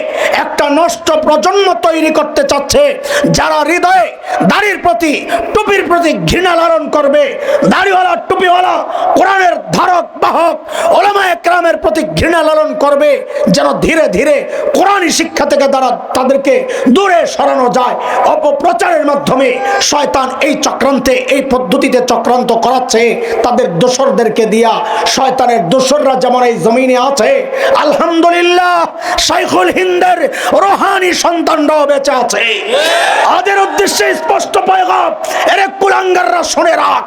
একটা নষ্ট প্রজন্ম তৈরি করতে চাচ্ছে, যারা হৃদয়ে দাড়ির প্রতি, টুপির প্রতি ঘৃণা লালন করবে। দাড়িওয়ালা, টুপিওয়ালা, কোরআনের ধারক বাহক ওলামায়ে কেরামের প্রতি ঘৃণা লালন করবে, যেন ধীরে ধীরে কোরআনী শিক্ষা থেকে তাদেরকে দূরে সরানো যায়। অপপ্রচারের মাধ্যমে শয়তান এই চক্রান্তে, এই পদ্ধতিতে চক্রান্ত করাচ্ছে তাদের দোসরদেরকে দিয়া। শয়তানের দোসররা যেমন এই জমিনে আছে, আলহামদুলিল্লাহ শাইখুল হিন্দের রোহানি সন্তানরাও বেঁচে আছে। ওদের উদ্দেশ্যে স্পষ্ট পয়গাম, এরে কুলাঙ্গাররা শুনে রাখ,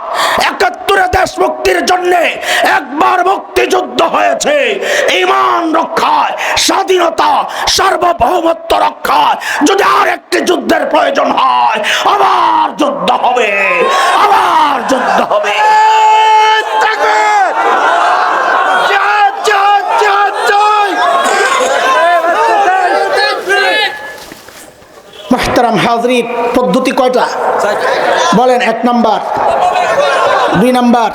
71-এ দেশ মুক্তির জন্য একবার মুক্তিযুদ্ধ হয়েছে। ঈমান রক্ষায়, স্বাধীনতা, সার্বভৌমত্ব রক্ষায় যদি আর একটি যুদ্ধের প্রয়োজন হয়, আবার যুদ্ধ হবে, আবার যুদ্ধ হবে। মুহতারাম হাজরিন, পদ্ধতি কয়টা বলেন? 1 নাম্বার, 2 নাম্বার,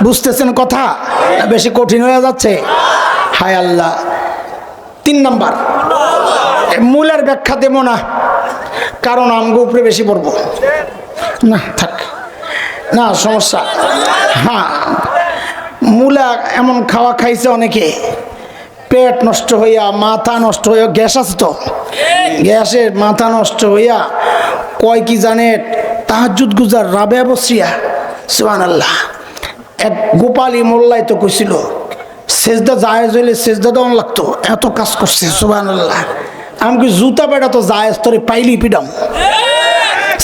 বুঝতেছেন কথা? বেশি কঠিন হয়ে যাচ্ছে? হায় আল্লাহ। 3 নাম্বার, মূলের ব্যাখ্যা দেব না, কারণ আমগো উপরে বেশি পড়বো না, থাক না, সমস্যা। হ্যাঁ, মূলা এমন খাওয়া খাইছে অনেকে, পেট নষ্ট হইয়া, মাথা নষ্ট হইয়া, গ্যাস আছে তো, গ্যাসের মাথা নষ্ট হইয়া কয় কি জানে, তাহাজ্জুদ গুজার রাবেয়া বসরিয়া, সুবহানাল্লাহ। এক গোপালী মোল্লাই তো কইছিল সেজদা জায়েজ হইলে সেজদা দেওয়ান লাগতো, এত কাজ করছে, সুবহানাল্লাহ। আমি কি জুতা পেটা তো জায়েজ, তোরে পাইলি পিডাম।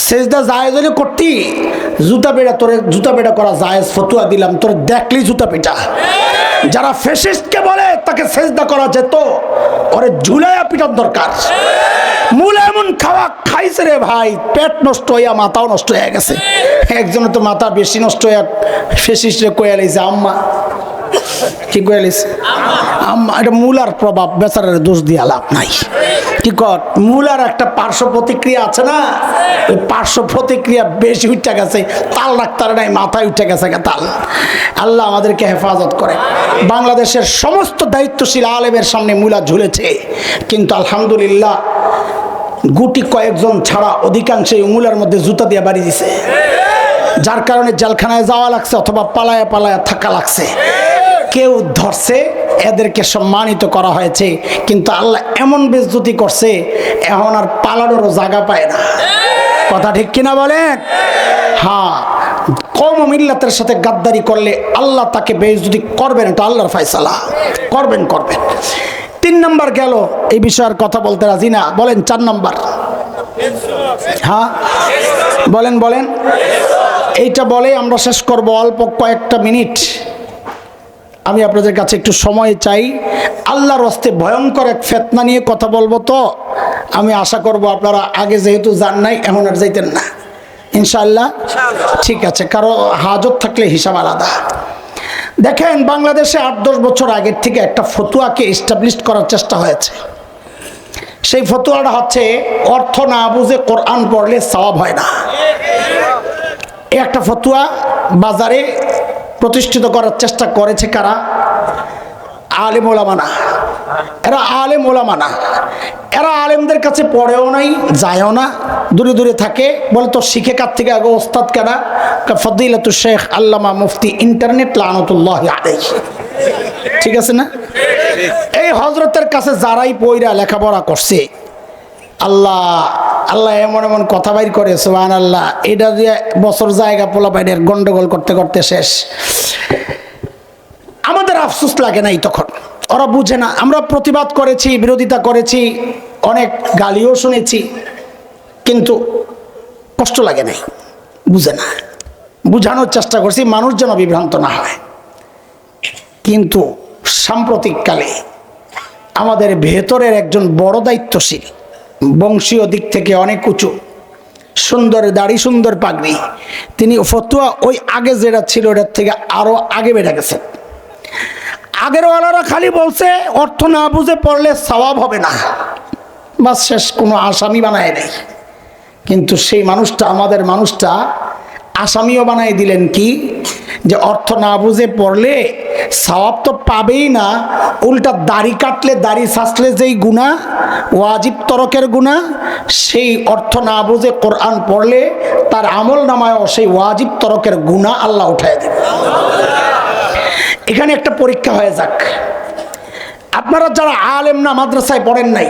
সেজদা জায়েজ হইলে করতি, জুতা পেটা, তোরে জুতা পেটা করা জায়েজ ফতুয়া দিলাম, তোরে দেখলি জুতা পেটা। যারা ফ্যাসিস্টকে বলে তাকে সেজদা করা যেত, ওরে ঝুলাইয়া পিটার দরকার। মূলে এমন খাওয়া খাইছে রে ভাই, পেট নষ্ট হইয়া মাথাও নষ্ট হয়ে গেছে। একজনে তো মাথা বেশি নষ্ট হইয়া ফ্যাসিস্টে কইয়া লাইছে আম্মা, কি কইয়া লাইছে আম্মা। এটা মূলার প্রভাব, বেচারার দোষ দিয়া লাভ নাই। কি কর, মূলার একটা পার্শ্ব প্রতিক্রিয়া আছে না, ওই পার্শ্ব প্রতিক্রিয়া বেশি উঠে গেছে, তাল ডাক্তার নাই, মাথায় উঠে গেছে তাল। আল্লাহ আমাদেরকে হেফাজত করে। বাংলাদেশের সমস্ত দায়িত্বশীল আলেমের সামনে মূলা ঝুলেছে, কিন্তু আলহামদুলিল্লাহ গুটি কয়েকজন ছাড়া অধিকাংশই উঙ্গুলের মধ্যে জুতা দিয়ে বাড়ি দিছে, যার কারণে জেলখানায় যাওয়া লাগছে অথবা পালায়া পালায়া থাকা লাগছে। কেউ ধরছে, এদেরকে সম্মানিত করা হয়েছে, কিন্তু আল্লাহ এমন বেইজ্জতি করছে এখন আর পালানোরও জায়গা পায় না। কথা ঠিক কিনা বলেন? হ্যাঁ, কওম ও মিল্লাতের সাথে গাদ্দারি করলে আল্লাহ তাকে বেইজ্জতি করবেন, এটা আল্লাহর ফয়সালা, করবেন। 3 নাম্বার গেল, এই বিষয়ের কথা বলতে রাজি না, বলেন 4 নাম্বার। হ্যাঁ বলেন এইটা বলে আমরা শেষ করব, অল্প কয়েকটা মিনিট আমি আপনাদের কাছে একটু সময় চাই। আল্লাহর হস্তে ভয়ঙ্কর এক ফিতনা নিয়ে কথা বলবো, তো আমি আশা করব আপনারা আগে যেহেতু যান নাই এখন আর যাইতেন না ইনশাআল্লাহ। ঠিক আছে, কারো হাজত থাকলে হিসাব আলাদা। দেখেন, বাংলাদেশে 8-10 বছর আগের থেকে একটা ফতুয়াকে এস্টাবলিশ করার চেষ্টা হয়েছে। সেই ফতুয়াটা হচ্ছে অর্থ না বুঝে কোরআন পড়লে সওয়াব হয় না। এই একটা ফতুয়া বাজারে প্রতিষ্ঠিত করার চেষ্টা করেছে কারা? আলেম ওলামা না, এরা আলেম ওলামা না, এরা আলেমদের কাছে পড়েও নাই, যায়ও না, দূরে দূরে থাকে। বলে তো শিখে কার থেকে আগে? ওস্তাদ কেনা? ফদিলাতুল শেখ আল্লামা মুফতি ইন্টারনেট লানাতুল্লাহি আলাইহি। ঠিক আছে না? এই হযরতের কাছে যারাই পয়রা লেখাপড়া করছে, আল্লাহ আল্লাহ এমন এমন কথা বাইর করে, সুবহানাল্লাহ। এটা দিয়ে বছর জায়গা পোলা বাইরের গন্ডগোল করতে করতে শেষ। আমাদের আফসোস লাগে নাই তখন, ওরা বুঝে না। আমরা প্রতিবাদ করেছি, বিরোধিতা করেছি, অনেক গালিও শুনেছি, কিন্তু কষ্ট লাগে নাই, বুঝে না। বুঝানোর চেষ্টা করছি মানুষ যেন বিভ্রান্ত না হয়। কিন্তু সাম্প্রতিককালে আমাদের ভেতরের একজন বড় দায়িত্বশীল, বংশীয় দিক থেকে অনেক উঁচু, সুন্দর দাড়ি, সুন্দর পাগড়ি, তিনি ফতুয়া ওই আগে যেটা ছিল ওটার থেকে আরো আগে বেড়ে গেছে। আগের ওয়ালারা খালি বলছে অর্থ না বুঝে পড়লে সওয়াব হবে না, বাস শেষ, কোনো আসামি বানায় নেই। কিন্তু সেই মানুষটা, আমাদের মানুষটা আসামিও বানাই দিলেন কি, যে অর্থ না বুঝে পড়লে সওয়াব তো পাবেই না, উল্টা দাড়ি কাটলে, দাড়ি ছাঁচলে যেই গুনাহ, ওয়াজিব তরকের গুনাহ, সেই অর্থ না বুঝে কোরআন পড়লে তার আমল নামায়ও সেই ওয়াজিব তরকের গুনাহ আল্লাহ উঠায় দেবে। এখানে একটা পরীক্ষা হয়ে যাক। আপনারা যারা আলেম না, মাদ্রাসায় পড়েন নাই,